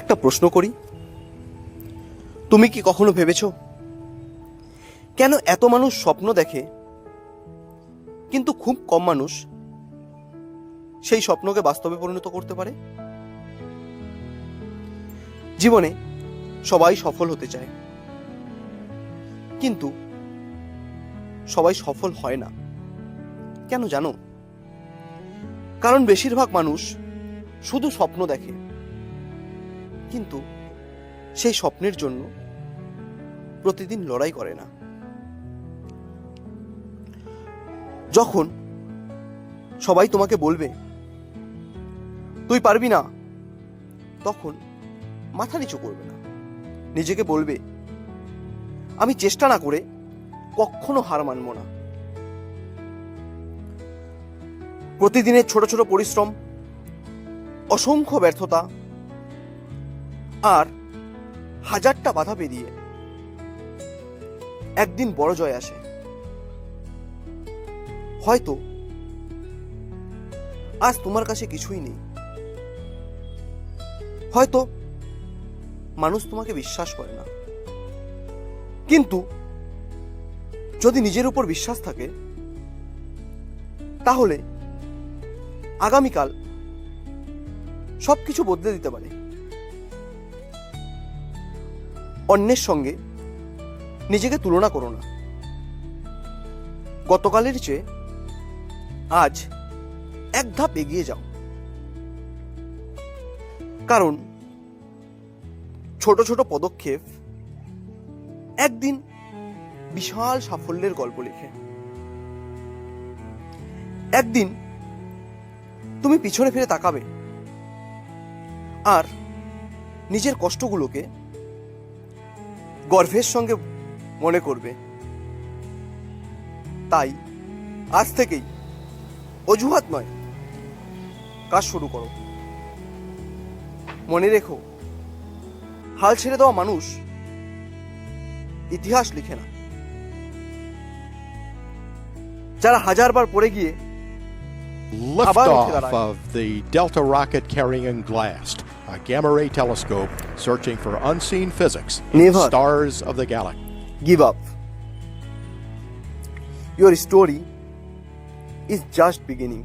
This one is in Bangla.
একটা প্রশ্ন করি, তুমি কি কখনো ভেবেছো কেন এত মানুষ স্বপ্ন দেখে কিন্তু খুব কম মানুষ সেই স্বপ্নকে বাস্তবে পরিণত করতে পারে? জীবনে সবাই সফল হতে চায়, কিন্তু সবাই সফল হয় না। কেন জানো? কারণ বেশিরভাগ মানুষ শুধু স্বপ্ন দেখে, কিন্তু সেই স্বপ্নের জন্য প্রতিদিন লড়াই করে না। যখন সবাই তোমাকে বলবে তুই পারবি না, তখন মাথা নিচু করবে না, নিজেকে বলবে আমি চেষ্টা না করে কখনো হার মানব না। প্রতিদিনের ছোট ছোট পরিশ্রম, অসংখ্য ব্যর্থতা আর হাজারটা বাধা পেরিয়ে একদিন বড় জয় আসে। হয়তো আজ তোমার কাছে কিছুই নেই, হয়তো মানুষ তোমাকে বিশ্বাস করে না, কিন্তু যদি নিজের উপর বিশ্বাস থাকে তাহলে আগামীকাল সবকিছু বদলে দিতে পারে। অন্যের সঙ্গে নিজেকে তুলনা করো না। গতকালের চেয়ে আজ এক ধাপ এগিয়ে যাও, কারণ ছোট ছোট পদক্ষেপ একদিন বিশাল সাফল্যের গল্প লিখে। একদিন তুমি পিছনে ফিরে তাকাবে আর নিজের কষ্টগুলোকে গর্বের সঙ্গে মনে করবে। তাই আজ থেকেই অজুহাত নয়, কাজ শুরু করো। মনে রেখো, হাল ছেড়ে দেওয়া মানুষ ইতিহাস লিখে না, যারা হাজারবার পড়ে গিয়ে Liftoff of the Delta rocket carrying GLAST, a gamma-ray telescope searching for unseen physics in Never stars of the galaxy. give up. Your story is just beginning.